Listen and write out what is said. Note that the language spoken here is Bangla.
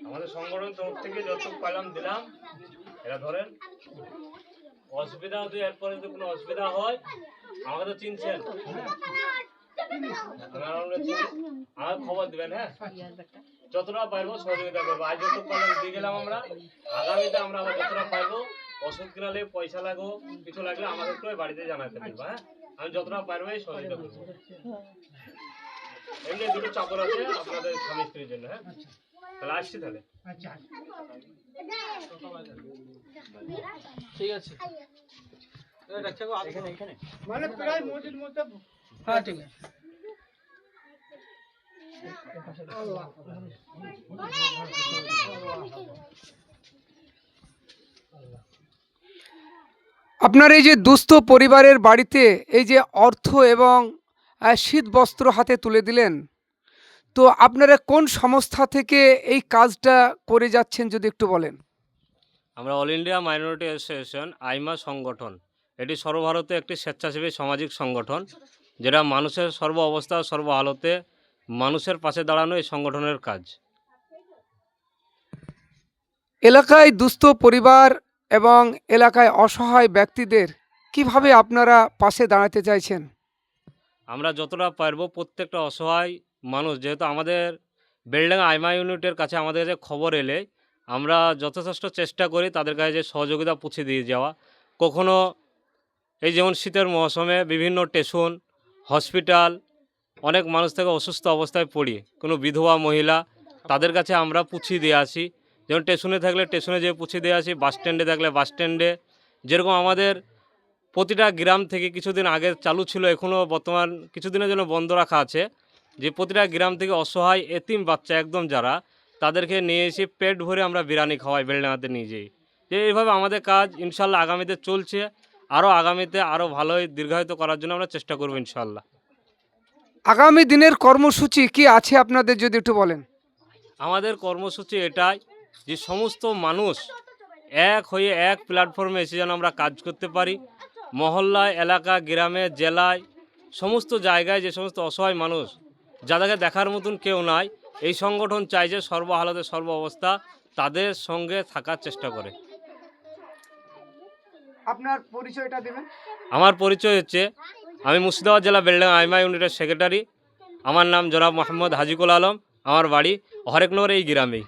আমাদের সংগঠন তরফ থেকে যতটুকু পাইলাম দিলাম। এরা ধরেন অসুবিধা যদি এরপরে যদি কোনো অসুবিধা হয় আমাকে তো চিনছেন, আমার খবর দিবেন। হ্যাঁ, যতটা পারবো সহযোগিতা করবো। আজ যত পারলাম দিয়ে গেলাম আমরা, আগামীতে আমরা আবার যতটা পারবো, ওষুধ কিনালে পয়সা লাগো কিছু লাগলে আমাদের একটু বাড়িতে জানাতে পারবো। হ্যাঁ, আমি যতটা পারবো এই সহযোগিতা করবো। এমনি দুটো চাকর আছে আপনাদের স্বামী স্ত্রীর জন্য। হ্যাঁ, তাহলে আসছি তাহলে। ঠিক আছে, মানে প্রায় মসজিদ মধ্যে। হ্যাঁ ঠিক আছে। আপনার এই যে দুস্থ পরিবারের বাড়িতে এই যে অর্থ এবং শীত বস্ত্র হাতে তুলে দিলেন, তো আপনারা কোন সংস্থা থেকে এই কাজটা করে যাচ্ছেন যদি একটু বলেন। আমরা অল ইন্ডিয়া মাইনরিটি অ্যাসোসিয়েশন আইমা সংগঠন, এটি সর্বভারতে একটি স্বেচ্ছাসেবী সামাজিক সংগঠন, যেটা মানুষের সর্ব অবস্থা সর্ব হালতে মানুষের পাশে দাঁড়ানো এই সংগঠনের কাজ। এলাকায় দুস্থ পরিবার এবং এলাকায় অসহায় ব্যক্তিদের কিভাবে আপনারা পাশে দাঁড়াতে চাইছেন? আমরা যতটা পারবো প্রত্যেকটা অসহায় মানুষ, যেহেতু আমাদের বেলডাঙ্গা আইমা ইউনিটের কাছে আমাদের কাছে খবর এলে আমরা যথেষ্ট চেষ্টা করি তাদের কাছে যে সহযোগিতা পৌঁছে দিয়ে যাওয়া। কখনো এই যেমন শীতের মৌসুমে বিভিন্ন স্টেশন হসপিটাল অনেক মানুষ থেকে অসুস্থ অবস্থায় পড়ি, কোনো বিধবা মহিলা তাদের কাছে আমরা পুঁছি দিয়ে আসি। যেমন স্টেশনে থাকলে স্টেশনে যেয়ে পুঁছি দিয়ে আসি, বাস স্ট্যান্ডে থাকলে বাস স্ট্যান্ডে। যেরকম আমাদের প্রতিটা গ্রাম থেকে কিছুদিন আগে চালু ছিল, এখনও বর্তমান কিছুদিনের জন্য বন্ধ রাখা আছে, যে প্রতিটা গ্রাম থেকে অসহায় এতিম বাচ্চা একদম যারা, তাদেরকে নিয়ে এসে পেট ভরে আমরা বিরিয়ানি খাওয়াই বেলডাঙাতে নিয়ে যাই। যে এইভাবে আমাদের কাজ ইনশাল্লাহ আগামীতে চলছে, আরও আগামীতে আরও ভালোই দীর্ঘায়িত করার জন্য আমরা চেষ্টা করব ইনশাল্লাহ। আগামী দিনের কর্মসূচি কি আছে আপনাদের যদি একটু বলেন। আমাদের কর্মসূচি এটাই যে সমস্ত মানুষ এক হয়ে এক প্ল্যাটফর্মে এসে যেন আমরা কাজ করতে পারি। মহল্লায়, এলাকা, গ্রামে, জেলায়, সমস্ত জায়গায় যে সমস্ত অসহায় মানুষ যাদেরকে দেখার মতন কেউ নাই, এই সংগঠন চাই যে সর্বহালতে সর্ব অবস্থা তাদের সঙ্গে থাকার চেষ্টা করে। আপনার পরিচয়টা দেবেন। আমার পরিচয় হচ্ছে, আমি মুর্শিদাবাদ জেলা বেলডাঙ্গা আইমা ইউনিটের সেক্রেটারি। আমার নাম জনাব মোহাম্মদ হাজিকুল আলম, আমার বাড়ি হরেকনগর এই গ্রামেই।